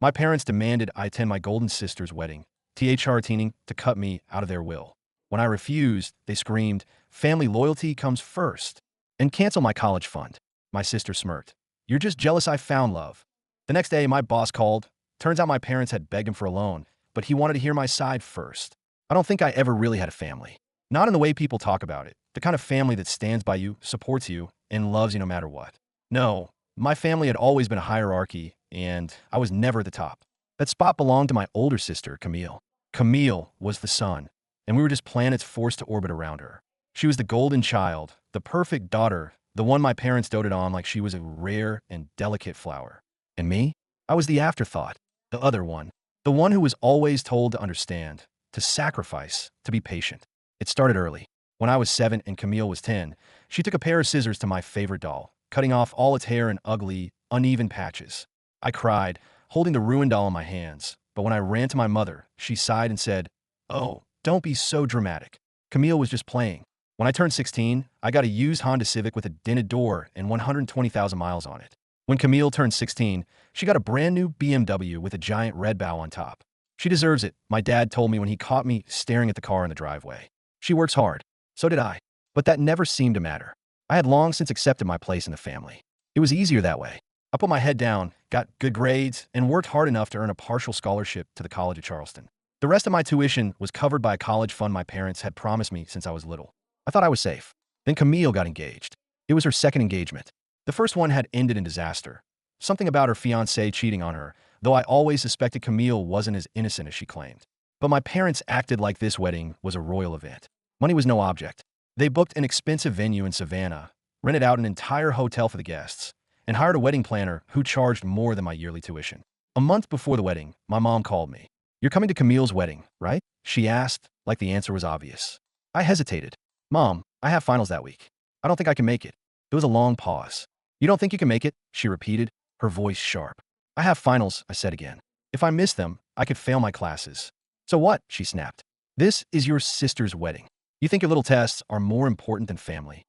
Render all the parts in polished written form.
My parents demanded I attend my golden sister's wedding, heartwarming, to cut me out of their will. When I refused, they screamed, "Family loyalty comes first," and cancel my college fund. My sister smirked. "You're just jealous I found love." The next day, my boss called. Turns out my parents had begged him for a loan, but he wanted to hear my side first. I don't think I ever really had a family. Not in the way people talk about it. The kind of family that stands by you, supports you, and loves you no matter what. No, my family had always been a hierarchy, and I was never at the top. That spot belonged to my older sister, Camille. Camille was the sun, and we were just planets forced to orbit around her. She was the golden child, the perfect daughter, the one my parents doted on like she was a rare and delicate flower. And me? I was the afterthought, the other one, the one who was always told to understand, to sacrifice, to be patient. It started early. When I was 7 and Camille was 10, she took a pair of scissors to my favorite doll, cutting off all its hair in ugly, uneven patches. I cried, holding the ruined doll in my hands, but when I ran to my mother, she sighed and said, "Oh, don't be so dramatic. Camille was just playing." When I turned 16, I got a used Honda Civic with a dented door and 120,000 miles on it. When Camille turned 16, she got a brand new BMW with a giant red bow on top. She deserves it, my dad told me when he caught me staring at the car in the driveway. She works hard. So did I. But that never seemed to matter. I had long since accepted my place in the family. It was easier that way. I put my head down, got good grades, and worked hard enough to earn a partial scholarship to the College of Charleston. The rest of my tuition was covered by a college fund my parents had promised me since I was little. I thought I was safe. Then Camille got engaged. It was her second engagement. The first one had ended in disaster. Something about her fiancé cheating on her, though I always suspected Camille wasn't as innocent as she claimed. But my parents acted like this wedding was a royal event. Money was no object. They booked an expensive venue in Savannah, rented out an entire hotel for the guests, and hired a wedding planner who charged more than my yearly tuition. A month before the wedding, my mom called me. "You're coming to Camille's wedding, right?" she asked, like the answer was obvious. I hesitated. "Mom, I have finals that week. I don't think I can make it." There was a long pause. "You don't think you can make it?" she repeated, her voice sharp. "I have finals," I said again. "If I miss them, I could fail my classes." "So what?" she snapped. "This is your sister's wedding. You think your little tests are more important than family?"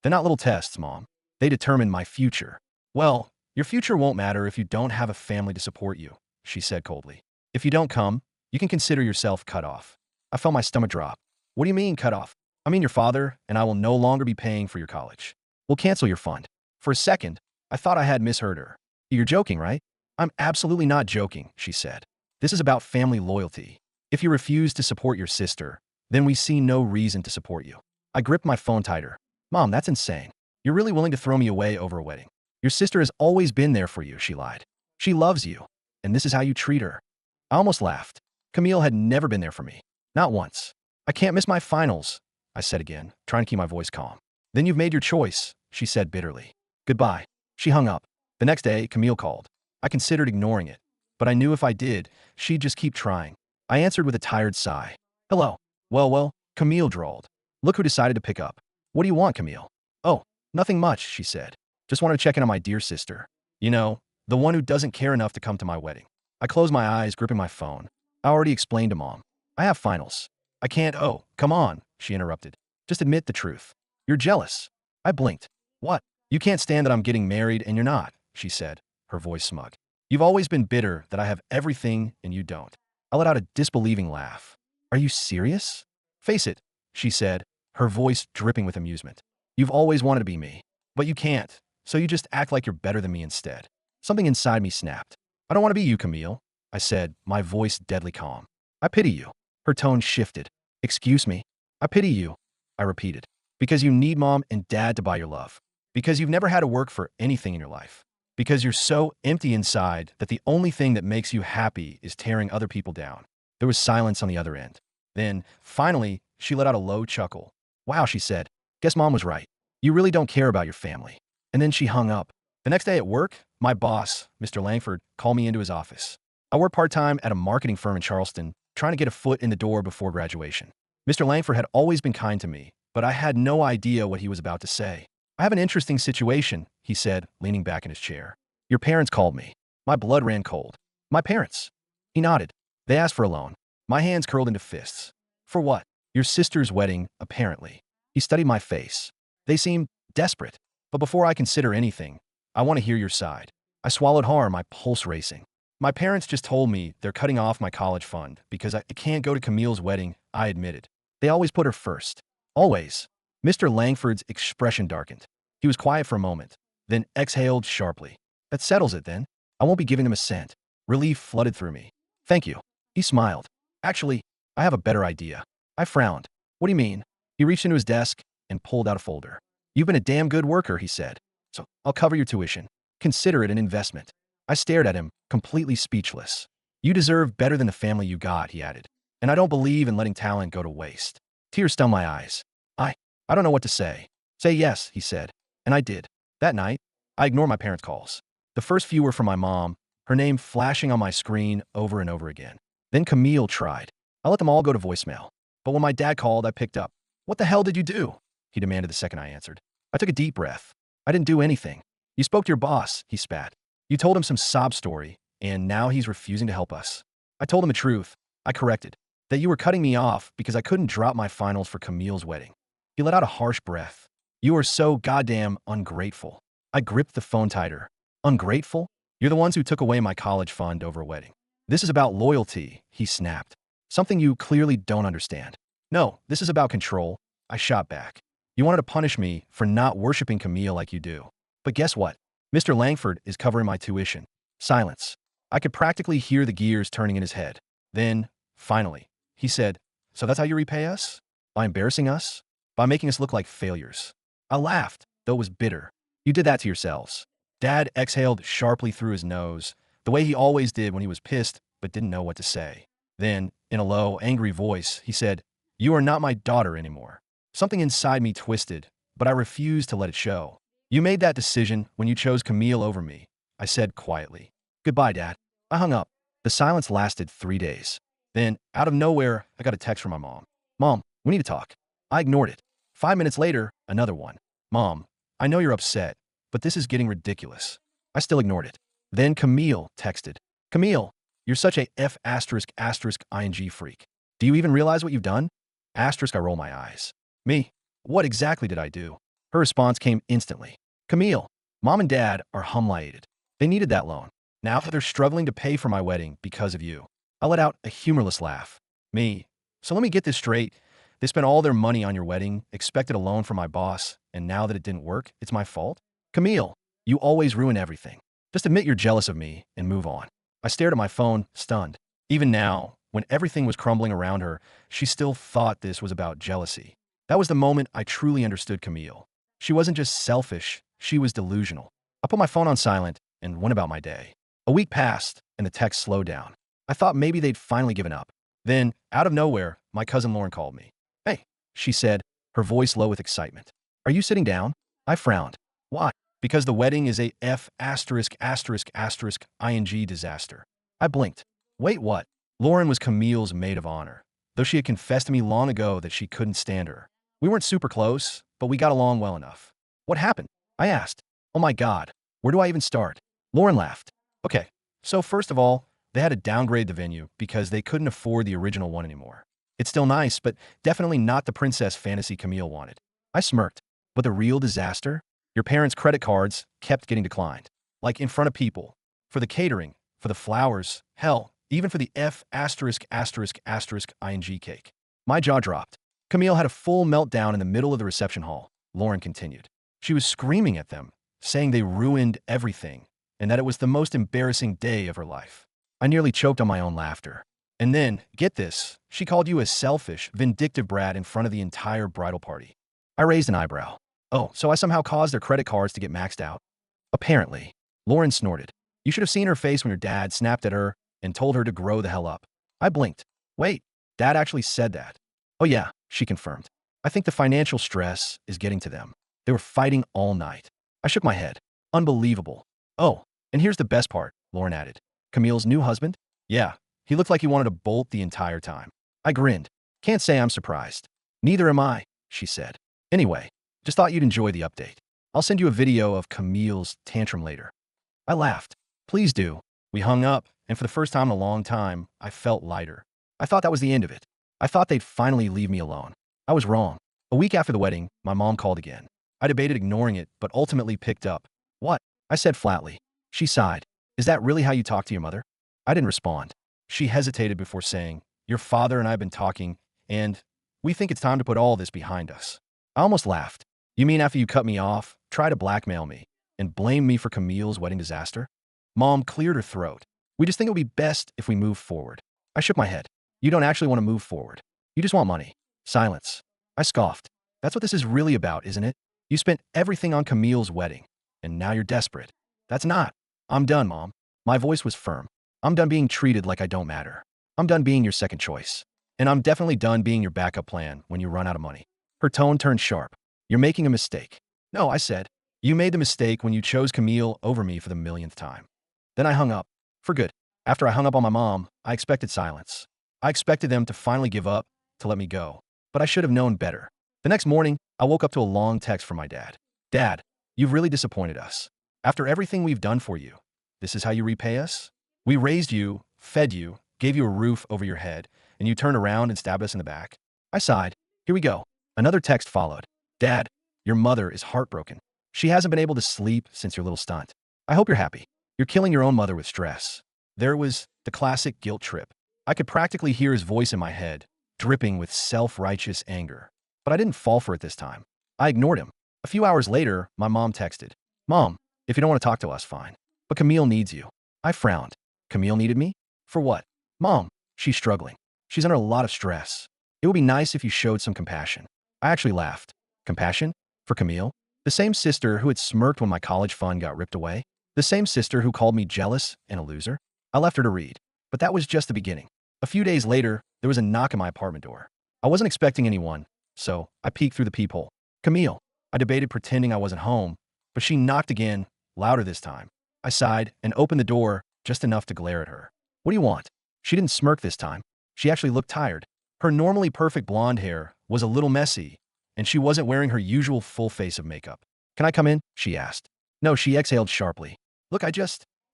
"They're not little tests, Mom. They determine my future." "Well, your future won't matter if you don't have a family to support you," she said coldly. "If you don't come, you can consider yourself cut off." I felt my stomach drop. "What do you mean, cut off?" "I mean your father and I will no longer be paying for your college. We'll cancel your fund." For a second, I thought I had misheard her. "You're joking, right?" "I'm absolutely not joking," she said. "This is about family loyalty. If you refuse to support your sister, then we see no reason to support you." I gripped my phone tighter. "Mom, that's insane. You're really willing to throw me away over a wedding. Your sister has always been there for you," she lied. "She loves you, and this is how you treat her." I almost laughed. Camille had never been there for me. Not once. "I can't miss my finals," I said again, trying to keep my voice calm. "Then you've made your choice," she said bitterly. "Goodbye." She hung up. The next day, Camille called. I considered ignoring it, but I knew if I did, she'd just keep trying. I answered with a tired sigh. "Hello." Well, Camille drawled. "Look who decided to pick up." "What do you want, Camille?" "Oh, nothing much," she said. "Just wanted to check in on my dear sister. You know, the one who doesn't care enough to come to my wedding." I closed my eyes, gripping my phone. I already explained to Mom. "I have finals. I can't." "Oh, come on," she interrupted. "Just admit the truth. You're jealous." I blinked. "What?" "You can't stand that I'm getting married and you're not," she said, her voice smug. "You've always been bitter that I have everything and you don't." I let out a disbelieving laugh. "Are you serious?" "Face it," she said, her voice dripping with amusement. "You've always wanted to be me, but you can't, so you just act like you're better than me instead." Something inside me snapped. "I don't want to be you, Camille," I said, my voice deadly calm. "I pity you." Her tone shifted. "Excuse me?" "I pity you," I repeated. "Because you need Mom and Dad to buy your love. Because you've never had to work for anything in your life. Because you're so empty inside that the only thing that makes you happy is tearing other people down." There was silence on the other end. Then, finally, she let out a low chuckle. "Wow," she said. "Guess Mom was right. You really don't care about your family." And then she hung up. The next day at work, my boss, Mr. Langford, called me into his office. I work part-time at a marketing firm in Charleston, trying to get a foot in the door before graduation. Mr. Langford had always been kind to me, but I had no idea what he was about to say. "I have an interesting situation," he said, leaning back in his chair. "Your parents called me." My blood ran cold. "My parents?" He nodded. "They asked for a loan." My hands curled into fists. "For what?" "Your sister's wedding, apparently." He studied my face. "They seem desperate. But before I consider anything, I want to hear your side." I swallowed hard, my pulse racing. My parents just told me they're cutting off my college fund because I can't go to Camille's wedding, I admitted. They always put her first. Always. Mr. Langford's expression darkened. He was quiet for a moment, then exhaled sharply. That settles it, then. I won't be giving them a cent. Relief flooded through me. Thank you. He smiled. Actually, I have a better idea. I frowned. What do you mean? He reached into his desk and pulled out a folder. You've been a damn good worker, he said. So I'll cover your tuition. Consider it an investment. I stared at him, completely speechless. You deserve better than the family you got, he added. And I don't believe in letting talent go to waste. Tears stung my eyes. I don't know what to say. Say yes, he said. And I did. That night, I ignored my parents' calls. The first few were from my mom, her name flashing on my screen over and over again. Then Camille tried. I let them all go to voicemail. But when my dad called, I picked up. What the hell did you do? He demanded the second I answered. I took a deep breath. I didn't do anything. You spoke to your boss, he spat. You told him some sob story, and now he's refusing to help us. I told him the truth. I corrected. That you were cutting me off because I couldn't drop my finals for Camille's wedding. He let out a harsh breath. You are so goddamn ungrateful. I gripped the phone tighter. Ungrateful? You're the ones who took away my college fund over a wedding. This is about loyalty, he snapped. Something you clearly don't understand. No, this is about control. I shot back. You wanted to punish me for not worshiping Camille like you do. But guess what? Mr. Langford is covering my tuition. Silence. I could practically hear the gears turning in his head. Then, finally, he said, so that's how you repay us? By embarrassing us? By making us look like failures? I laughed, though it was bitter. You did that to yourselves. Dad exhaled sharply through his nose, the way he always did when he was pissed but didn't know what to say. Then, in a low, angry voice, he said, you are not my daughter anymore. Something inside me twisted, but I refused to let it show. You made that decision when you chose Camille over me, I said quietly. Goodbye, Dad. I hung up. The silence lasted 3 days. Then, out of nowhere, I got a text from my mom. Mom, we need to talk. I ignored it. 5 minutes later, another one. Mom, I know you're upset, but this is getting ridiculous. I still ignored it. Then Camille texted. Camille, you're such a **ing freak. Do you even realize what you've done? I roll my eyes. Me? What exactly did I do? Her response came instantly. Camille, Mom and Dad are humiliated. They needed that loan. Now they're struggling to pay for my wedding because of you. I let out a humorless laugh. Me? So let me get this straight. They spent all their money on your wedding, expected a loan from my boss, and now that it didn't work, it's my fault? Camille, you always ruin everything. Just admit you're jealous of me and move on. I stared at my phone, stunned. Even now, when everything was crumbling around her, she still thought this was about jealousy. That was the moment I truly understood Camille. She wasn't just selfish, she was delusional. I put my phone on silent and went about my day. A week passed, and the text slowed down. I thought maybe they'd finally given up. Then, out of nowhere, my cousin Lauren called me. Hey, she said, her voice low with excitement. Are you sitting down? I frowned. Why? Because the wedding is a **ing disaster. I blinked. Wait, what? Lauren was Camille's maid of honor, though she had confessed to me long ago that she couldn't stand her. We weren't super close, but we got along well enough. What happened? I asked. Oh my God, where do I even start? Lauren laughed. Okay, so first of all, they had to downgrade the venue because they couldn't afford the original one anymore. It's still nice, but definitely not the princess fantasy Camille wanted. I smirked. But the real disaster? Your parents' credit cards kept getting declined. Like in front of people. For the catering, for the flowers, hell, even for the **ing cake. My jaw dropped. Camille had a full meltdown in the middle of the reception hall. Lauren continued. She was screaming at them, saying they ruined everything, and that it was the most embarrassing day of her life. I nearly choked on my own laughter. And then, get this, she called you a selfish, vindictive brat in front of the entire bridal party. I raised an eyebrow. Oh, so I somehow caused their credit cards to get maxed out? Apparently. Lauren snorted. You should have seen her face when your dad snapped at her and told her to grow the hell up. I blinked. Wait, Dad actually said that. Oh yeah, she confirmed. I think the financial stress is getting to them. They were fighting all night. I shook my head. Unbelievable. Oh, and here's the best part, Lauren added. Camille's new husband? Yeah, he looked like he wanted to bolt the entire time. I grinned. Can't say I'm surprised. Neither am I, she said. Anyway, just thought you'd enjoy the update. I'll send you a video of Camille's tantrum later. I laughed. Please do. We hung up, and for the first time in a long time, I felt lighter. I thought that was the end of it. I thought they'd finally leave me alone. I was wrong. A week after the wedding, my mom called again. I debated ignoring it, but ultimately picked up. What? I said flatly. She sighed. Is that really how you talk to your mother? I didn't respond. She hesitated before saying, "Your father and I have been talking, and we think it's time to put all this behind us." I almost laughed. "You mean after you cut me off, try to blackmail me, and blame me for Camille's wedding disaster?" Mom cleared her throat. "We just think it would be best if we move forward." I shook my head. "You don't actually want to move forward. You just want money." Silence. I scoffed. "That's what this is really about, isn't it? You spent everything on Camille's wedding, and now you're desperate." "That's not." "I'm done, Mom." My voice was firm. "I'm done being treated like I don't matter. I'm done being your second choice. And I'm definitely done being your backup plan when you run out of money." Her tone turned sharp. "You're making a mistake." "No," I said. "You made the mistake when you chose Camille over me for the millionth time." Then I hung up. For good. After I hung up on my mom, I expected silence. I expected them to finally give up, to let me go. But I should have known better. The next morning, I woke up to a long text from my dad. "Dad, you've really disappointed us. After everything we've done for you, this is how you repay us? We raised you, fed you, gave you a roof over your head, and you turned around and stabbed us in the back." I sighed. "Here we go." Another text followed. "Dad, your mother is heartbroken. She hasn't been able to sleep since your little stunt. I hope you're happy. You're killing your own mother with stress." There was the classic guilt trip. I could practically hear his voice in my head, dripping with self-righteous anger. But I didn't fall for it this time. I ignored him. A few hours later, my mom texted, "Mom, if you don't want to talk to us, fine. But Camille needs you." I frowned. Camille needed me? For what? "Mom, she's struggling. She's under a lot of stress. It would be nice if you showed some compassion." I actually laughed. Compassion? For Camille? The same sister who had smirked when my college fund got ripped away? The same sister who called me jealous and a loser? I left her to read. But that was just the beginning. A few days later, there was a knock at my apartment door. I wasn't expecting anyone, so I peeked through the peephole. "Camille." I debated pretending I wasn't home, but she knocked again, louder this time. I sighed and opened the door just enough to glare at her. "What do you want?" She didn't smirk this time. She actually looked tired. Her normally perfect blonde hair was a little messy, and she wasn't wearing her usual full face of makeup. "Can I come in?" she asked. "No," she exhaled sharply. "Look, I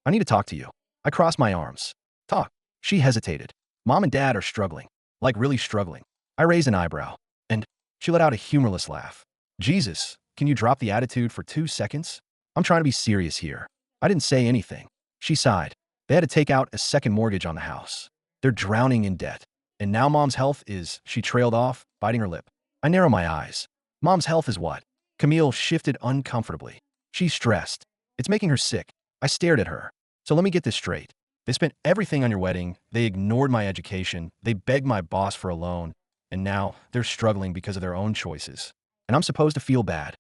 need to talk to you." I crossed my arms. "Talk." She hesitated. "Mom and Dad are struggling. Like really struggling." I raised an eyebrow, and she let out a humorless laugh. "Jesus, can you drop the attitude for 2 seconds? I'm trying to be serious here." I didn't say anything. She sighed. "They had to take out a second mortgage on the house. They're drowning in debt. And now Mom's health is—" She trailed off, biting her lip. I narrowed my eyes. "Mom's health is what?" Camille shifted uncomfortably. "She's stressed. It's making her sick." I stared at her. "So let me get this straight. They spent everything on your wedding, they ignored my education, they begged my boss for a loan, and now they're struggling because of their own choices. And I'm supposed to feel bad."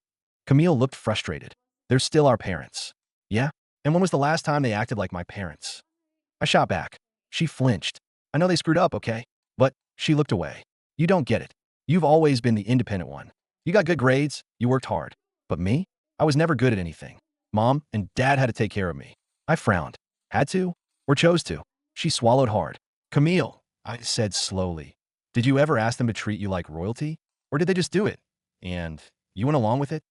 Camille looked frustrated. "They're still our parents." "Yeah? And when was the last time they acted like my parents?" I shot back. She flinched. "I know they screwed up, okay? But—" She looked away. "You don't get it. You've always been the independent one. You got good grades, you worked hard. But me? I was never good at anything. Mom and Dad had to take care of me." I frowned. "Had to? Or chose to?" She swallowed hard. "Camille," I said slowly, "did you ever ask them to treat you like royalty? Or did they just do it? And you went along with it?"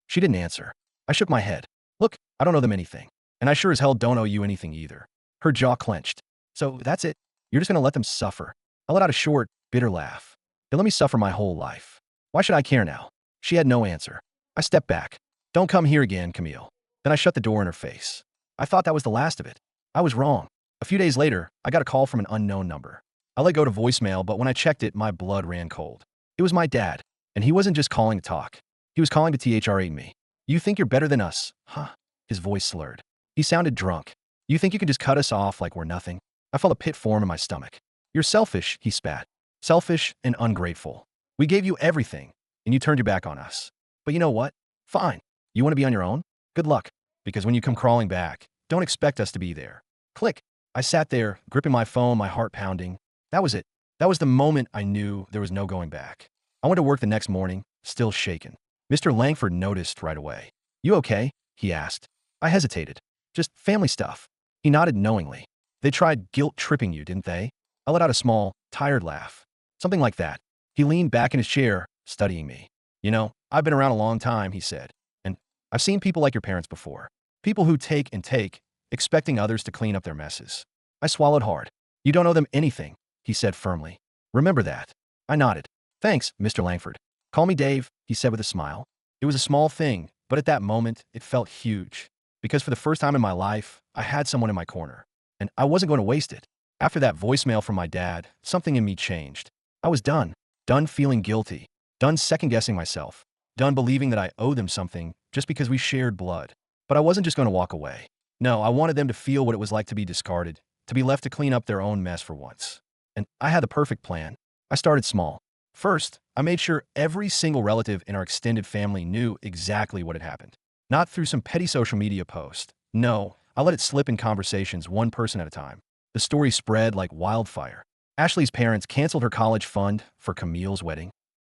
She didn't answer. I shook my head. "Look, I don't owe them anything. And I sure as hell don't owe you anything either." Her jaw clenched. "So that's it? You're just gonna let them suffer?" I let out a short, bitter laugh. "They let me suffer my whole life. Why should I care now?" She had no answer. I stepped back. "Don't come here again, Camille." Then I shut the door in her face. I thought that was the last of it. I was wrong. A few days later, I got a call from an unknown number. I let go to voicemail, but when I checked it, my blood ran cold. It was my dad, and he wasn't just calling to talk. He was calling to THR-8 me. "You think you're better than us, huh?" His voice slurred. He sounded drunk. "You think you can just cut us off like we're nothing?" I felt a pit form in my stomach. "You're selfish," he spat. "Selfish and ungrateful. We gave you everything, and you turned your back on us. But you know what? Fine. You want to be on your own? Good luck. Because when you come crawling back, don't expect us to be there." Click. I sat there, gripping my phone, my heart pounding. That was it. That was the moment I knew there was no going back. I went to work the next morning, still shaken. Mr. Langford noticed right away. "You okay?" he asked. I hesitated. "Just family stuff." He nodded knowingly. "They tried guilt-tripping you, didn't they?" I let out a small, tired laugh. "Something like that." He leaned back in his chair, studying me. "You know, I've been around a long time," he said. "And I've seen people like your parents before. People who take and take, expecting others to clean up their messes." I swallowed hard. "You don't owe them anything," he said firmly. "Remember that." I nodded. "Thanks, Mr. Langford." "Call me Dave," he said with a smile. It was a small thing, but at that moment, it felt huge. Because for the first time in my life, I had someone in my corner. and I wasn't going to waste it. After that voicemail from my dad, something in me changed. I was done. Done feeling guilty. Done second-guessing myself. Done believing that I owed them something just because we shared blood. But I wasn't just going to walk away. No, I wanted them to feel what it was like to be discarded, to be left to clean up their own mess for once. And I had the perfect plan. I started small. First, I made sure every single relative in our extended family knew exactly what had happened. Not through some petty social media post. No, I let it slip in conversations one person at a time. The story spread like wildfire. Ashley's parents canceled her college fund for Camille's wedding.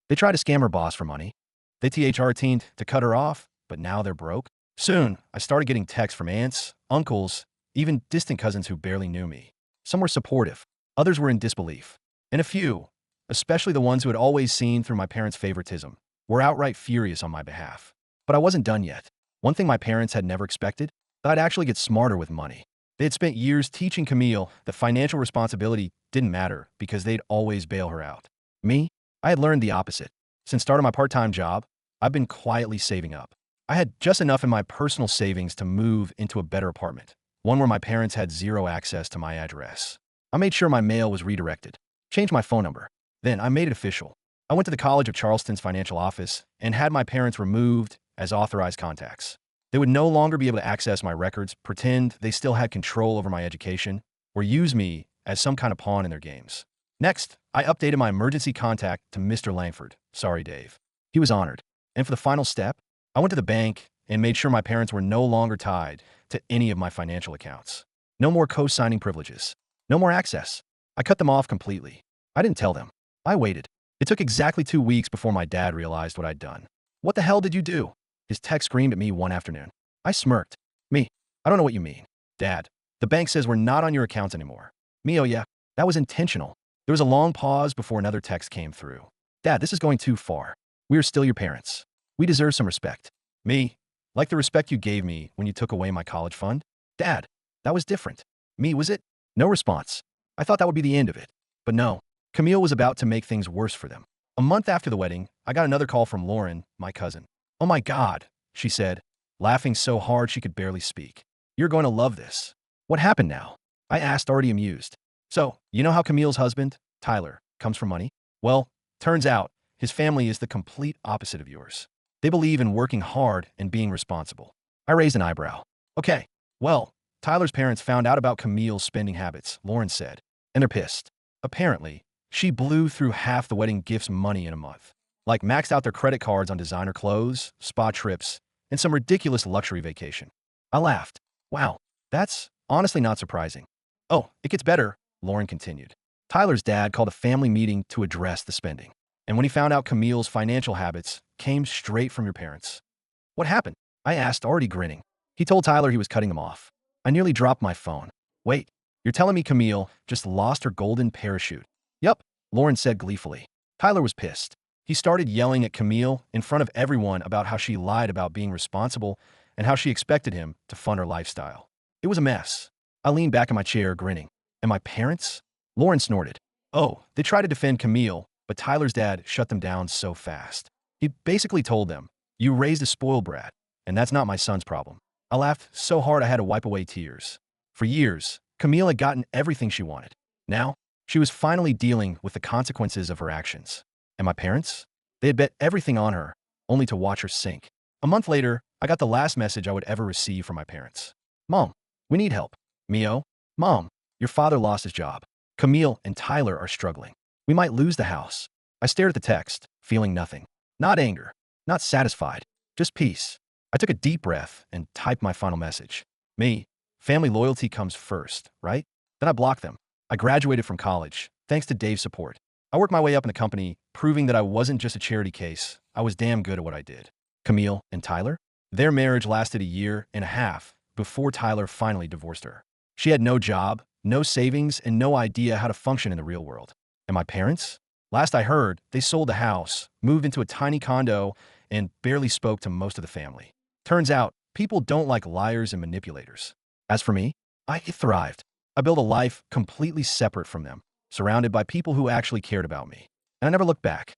They tried to scam her boss for money. They THR-teened to cut her off, but now they're broke. Soon, I started getting texts from aunts, uncles, even distant cousins who barely knew me. Some were supportive. Others were in disbelief. And a few, especially the ones who had always seen through my parents' favoritism, were outright furious on my behalf. But I wasn't done yet. One thing my parents had never expected, that I'd actually get smarter with money. They had spent years teaching Camille that financial responsibility didn't matter because they'd always bail her out. Me, I had learned the opposite. Since starting my part-time job, I've been quietly saving up. I had just enough in my personal savings to move into a better apartment, one where my parents had zero access to my address. I made sure my mail was redirected, changed my phone number. Then I made it official. I went to the College of Charleston's financial office and had my parents removed as authorized contacts. They would no longer be able to access my records, pretend they still had control over my education, or use me as some kind of pawn in their games. Next, I updated my emergency contact to Mr. Langford. Sorry, Dave. He was honored. And for the final step, I went to the bank and made sure my parents were no longer tied to any of my financial accounts. No more co-signing privileges. No more access. I cut them off completely. I didn't tell them. I waited. It took exactly 2 weeks before my dad realized what I'd done. What the hell did you do? His text screamed at me one afternoon. I smirked. Me, I don't know what you mean. Dad, the bank says we're not on your accounts anymore. Me, oh yeah, that was intentional. There was a long pause before another text came through. Dad, this is going too far. We are still your parents. We deserve some respect. Me, like the respect you gave me when you took away my college fund? Dad, that was different. Me, was it? No response. I thought that would be the end of it. But no, Camille was about to make things worse for them. A month after the wedding, I got another call from Lauren, my cousin. Oh my God, she said, laughing so hard she could barely speak. You're going to love this. What happened now? I asked, already amused. So, you know how Camille's husband, Tyler, comes from money? Well, turns out his family is the complete opposite of yours. They believe in working hard and being responsible. I raised an eyebrow. Okay, well, Tyler's parents found out about Camille's spending habits, Lauren said, and they're pissed. Apparently, she blew through half the wedding gifts money in a month. Like maxed out their credit cards on designer clothes, spa trips, and some ridiculous luxury vacation. I laughed. Wow, that's honestly not surprising. Oh, it gets better, Lauren continued. Tyler's dad called a family meeting to address the spending. And when he found out Camille's financial habits came straight from your parents. What happened? I asked, already grinning. He told Tyler he was cutting them off. I nearly dropped my phone. Wait, you're telling me Camille just lost her golden parachute? Yup, Lauren said gleefully. Tyler was pissed. He started yelling at Camille in front of everyone about how she lied about being responsible and how she expected him to fund her lifestyle. It was a mess. I leaned back in my chair, grinning. And my parents? Lauren snorted. Oh, they tried to defend Camille, but Tyler's dad shut them down so fast. He basically told them, you raised a spoiled brat, and that's not my son's problem. I laughed so hard I had to wipe away tears. For years, Camille had gotten everything she wanted. Now, she was finally dealing with the consequences of her actions. And my parents? They had bet everything on her, only to watch her sink. A month later, I got the last message I would ever receive from my parents. Mom, we need help. Mio, Mom, your father lost his job. Camille and Tyler are struggling. We might lose the house. I stared at the text, feeling nothing. Not anger, not satisfied, just peace. I took a deep breath and typed my final message. Me, family loyalty comes first, right? Then I blocked them. I graduated from college, thanks to Dave's support. I worked my way up in the company, proving that I wasn't just a charity case. I was damn good at what I did. Camille and Tyler? Their marriage lasted a year and a half before Tyler finally divorced her. She had no job, no savings, and no idea how to function in the real world. And my parents? Last I heard, they sold the house, moved into a tiny condo, and barely spoke to most of the family. Turns out, people don't like liars and manipulators. As for me, I thrived. I built a life completely separate from them, surrounded by people who actually cared about me. And I never looked back.